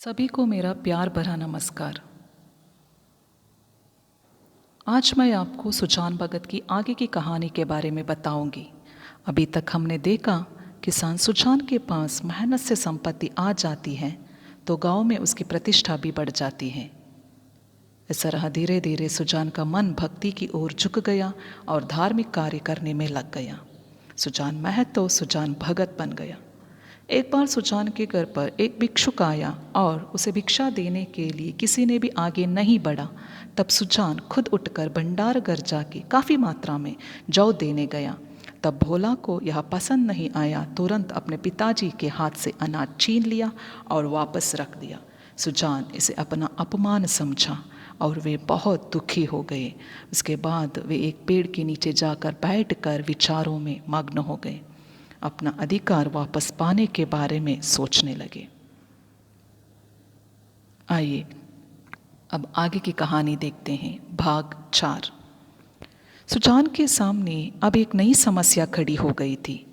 सभी को मेरा प्यार भरा नमस्कार। आज मैं आपको सुजान भगत की आगे की कहानी के बारे में बताऊंगी। अभी तक हमने देखा किसान सुजान के पास मेहनत से संपत्ति आ जाती है तो गांव में उसकी प्रतिष्ठा भी बढ़ जाती है। इस तरह धीरे धीरे सुजान का मन भक्ति की ओर झुक गया और धार्मिक कार्य करने में लग गया। सुजान महतो सुजान भगत बन गया। एक बार सुजान के घर पर एक भिक्षुक आया और उसे भिक्षा देने के लिए किसी ने भी आगे नहीं बढ़ा। तब सुजान खुद उठकर भंडार घर जाके काफ़ी मात्रा में जौ देने गया। तब भोला को यह पसंद नहीं आया। तुरंत अपने पिताजी के हाथ से अनाज छीन लिया और वापस रख दिया। सुजान इसे अपना अपमान समझा और वे बहुत दुखी हो गए। उसके बाद वे एक पेड़ के नीचे जाकर बैठकर विचारों में मग्न हो गए। अपना अधिकार वापस पाने के बारे में सोचने लगे। आइए अब आगे की कहानी देखते हैं। भाग 4। सुजान के सामने अब एक नई समस्या खड़ी हो गई थी।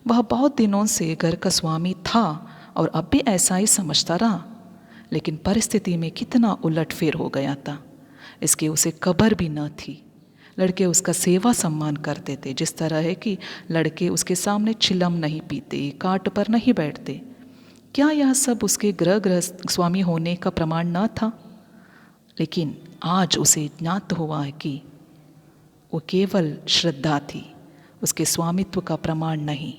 वह बहुत दिनों से घर का स्वामी था और अब भी ऐसा ही समझता रहा, लेकिन परिस्थिति में कितना उलटफेर हो गया था इसकी उसे खबर भी न थी। लड़के उसका सेवा सम्मान करते थे, जिस तरह है कि लड़के उसके सामने चिलम नहीं पीते, काट पर नहीं बैठते। क्या यह सब उसके गृहस्थ स्वामी होने का प्रमाण न था? लेकिन आज उसे ज्ञात हुआ है कि वो केवल श्रद्धा थी, उसके स्वामित्व का प्रमाण नहीं।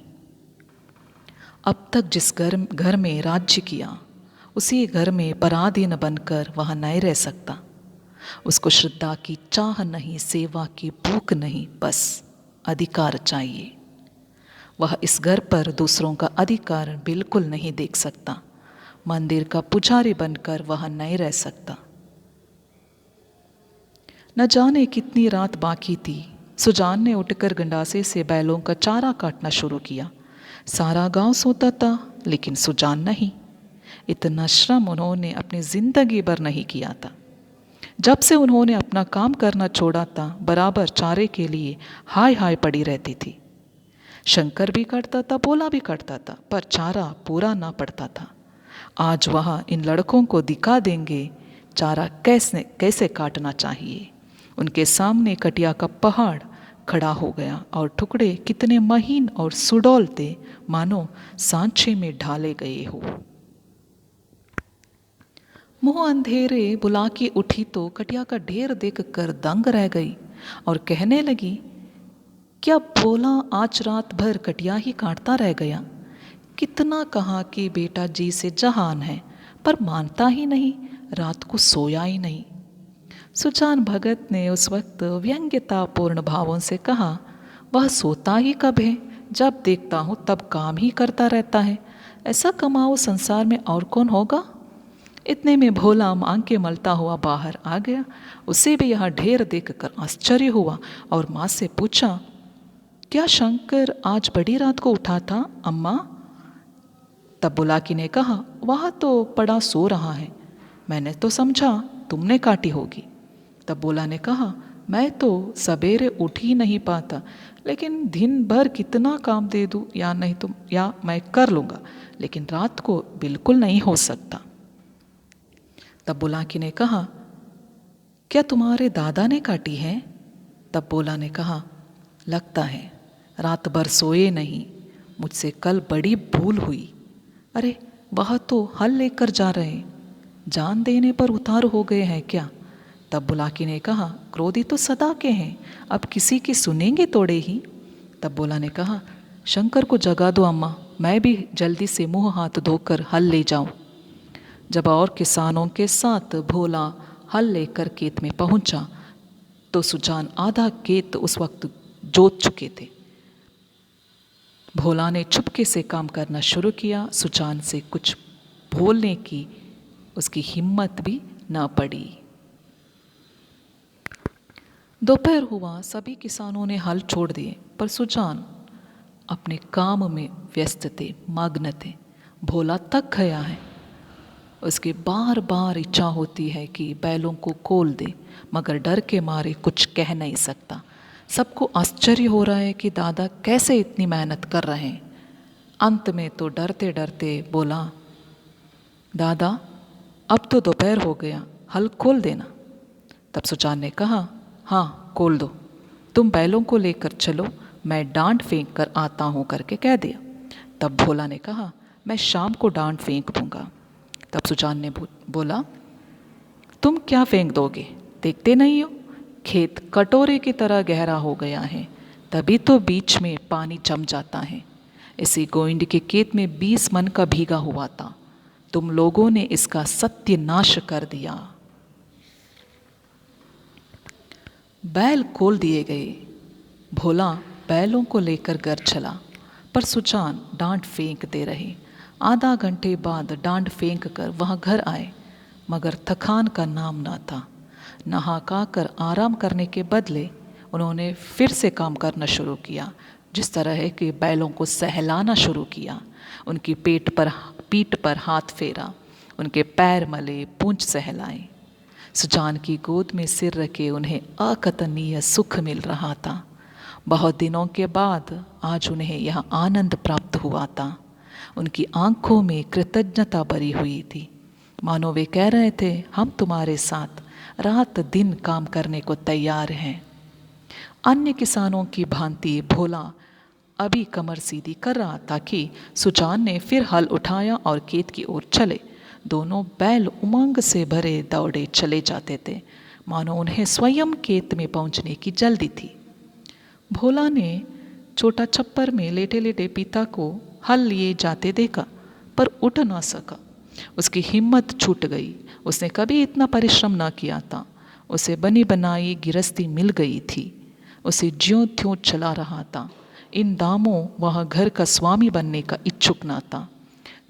अब तक जिस घर में राज्य किया, उसी घर में पराधीन बनकर वह नहीं रह सकता। उसको श्रद्धा की चाह नहीं, सेवा की भूख नहीं, बस अधिकार चाहिए। वह इस घर पर दूसरों का अधिकार बिल्कुल नहीं देख सकता। मंदिर का पुजारी बनकर वह नहीं रह सकता। न जाने कितनी रात बाकी थी। सुजान ने उठकर गंडासे से बैलों का चारा काटना शुरू किया। सारा गांव सोता था, लेकिन सुजान नहीं। इतना श्रम उन्होंने अपनी जिंदगी भर नहीं किया था। जब से उन्होंने अपना काम करना छोड़ा था, बराबर चारे के लिए हाय हाय पड़ी रहती थी। शंकर भी काटता था, भोला भी काटता था, पर चारा पूरा ना पड़ता था। आज वह इन लड़कों को दिखा देंगे चारा कैसे कैसे काटना चाहिए। उनके सामने कटिया का पहाड़ खड़ा हो गया और टुकड़े कितने महीन और सुडौल थे, मानो सांचे में ढाले गए हो। मुँह अंधेरे बुला के उठी तो कटिया का ढेर देखकर दंग रह गई और कहने लगी, क्या भोला आज रात भर कटिया ही काटता रह गया? कितना कहा कि बेटा जी से जहान है, पर मानता ही नहीं, रात को सोया ही नहीं। सुजान भगत ने उस वक्त व्यंग्यतापूर्ण भावों से कहा, वह सोता ही कब है? जब देखता हूँ तब काम ही करता रहता है। ऐसा कमाओ संसार में और कौन होगा? इतने में भोला मांग के मलता हुआ बाहर आ गया। उसे भी यह ढेर देखकर आश्चर्य हुआ और माँ से पूछा, क्या शंकर आज बड़ी रात को उठा था अम्मा? तब बुलाकी ने कहा, वह तो पड़ा सो रहा है, मैंने तो समझा तुमने काटी होगी। तब भोला ने कहा, मैं तो सवेरे उठ ही नहीं पाता, लेकिन दिन भर कितना काम दे दूँ या नहीं तुम या मैं कर लूँगा, लेकिन रात को बिल्कुल नहीं हो सकता। तब बुलाकी ने कहा, क्या तुम्हारे दादा ने काटी है? तब भोला ने कहा, लगता है रात भर सोए नहीं, मुझसे कल बड़ी भूल हुई। अरे वह तो हल लेकर जा रहे, जान देने पर उतार हो गए हैं क्या? तब बुलाकी ने कहा, क्रोधी तो सदा के हैं, अब किसी की सुनेंगे तोड़े ही। तब भोला ने कहा, शंकर को जगा दो अम्मा, मैं भी जल्दी से मुंह हाथ धोकर हल ले जाऊं। जब और किसानों के साथ भोला हल लेकर खेत में पहुंचा तो सुजान आधा खेत उस वक्त जोत चुके थे। भोला ने चुपके से काम करना शुरू किया। सुजान से कुछ बोलने की उसकी हिम्मत भी न पड़ी। दोपहर हुआ, सभी किसानों ने हल छोड़ दिए, पर सुजान अपने काम में व्यस्त थे, मग्न थे। भोला थक गया है। उसकी बार बार इच्छा होती है कि बैलों को खोल दे, मगर डर के मारे कुछ कह नहीं सकता। सबको आश्चर्य हो रहा है कि दादा कैसे इतनी मेहनत कर रहे हैं। अंत में तो डरते डरते बोला, दादा अब तो दोपहर हो गया, हल खोल देना। तब सुजान ने कहा, हाँ खोल दो, तुम बैलों को लेकर चलो, मैं डांट फेंक कर आता हूँ करके कह दिया। तब भोला ने कहा, मैं शाम को डांट फेंक दूंगा। तब सुजान ने बोला, तुम क्या फेंक दोगे, देखते नहीं हो खेत कटोरे की तरह गहरा हो गया है, तभी तो बीच में पानी जम जाता है। इसी गोविंद के खेत में 20 मन का भीगा हुआ था, तुम लोगों ने इसका सत्यानाश कर दिया। बैल खोल दिए गए। भोला बैलों को लेकर घर चला, पर सुजान डांट फेंकते रहे। आधा घंटे बाद डांट फेंक कर वह घर आए, मगर थकान का नाम ना था। नहा कर आराम करने के बदले उन्होंने फिर से काम करना शुरू किया, जिस तरह के बैलों को सहलाना शुरू किया। उनकी पीठ पर हाथ फेरा, उनके पैर मले, पूंछ सहलाए। सुजान की गोद में सिर रखे उन्हें अकथनीय सुख मिल रहा था। बहुत दिनों के बाद आज उन्हें यह आनंद प्राप्त हुआ था। उनकी आंखों में कृतज्ञता भरी हुई थी, मानो वे कह रहे थे, हम तुम्हारे साथ रात दिन काम करने को तैयार हैं। अन्य किसानों की भांति भोला अभी कमर सीधी कर रहा था कि सुजान ने फिर हल उठाया और खेत की ओर चले। दोनों बैल उमंग से भरे दौड़े चले जाते थे, मानो उन्हें स्वयं खेत में पहुंचने की जल्दी थी। भोला ने छोटा छप्पर में लेटे लेटे पिता को हल लिए जाते देखा, पर उठ ना सका। उसकी हिम्मत छूट गई। उसने कभी इतना परिश्रम न किया था। उसे बनी बनाई गिरस्ती मिल गई थी, उसे ज्यों त्यों चला रहा था। इन दामों वह घर का स्वामी बनने का इच्छुक न था।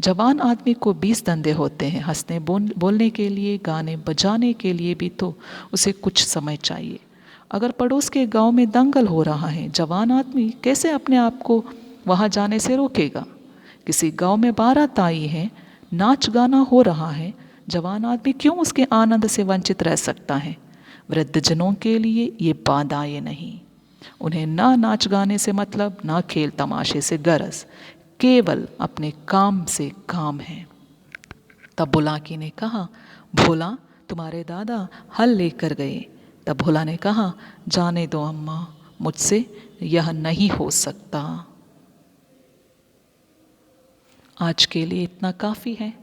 जवान आदमी को 20 धंधे होते हैं, हंसने बोलने के लिए, गाने बजाने के लिए भी तो उसे कुछ समय चाहिए। अगर पड़ोस के गांव में दंगल हो रहा है, जवान आदमी कैसे अपने आप को वहां जाने से रोकेगा? किसी गांव में बारात आई है, नाच गाना हो रहा है, जवान आदमी क्यों उसके आनंद से वंचित रह सकता है? वृद्धजनों के लिए ये बाधाएं नहीं। उन्हें ना नाच गाने से मतलब, ना खेल तमाशे से गरज, केवल अपने काम से काम है। तब बुलाकी ने कहा, भोला तुम्हारे दादा हल लेकर गए। तब भोला ने कहा, जाने दो अम्मा, मुझसे यह नहीं हो सकता। आज के लिए इतना काफ़ी है।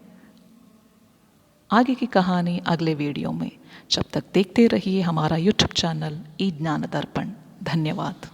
आगे की कहानी अगले वीडियो में। जब तक देखते रहिए हमारा YouTube चैनल ई ज्ञान दर्पण। धन्यवाद।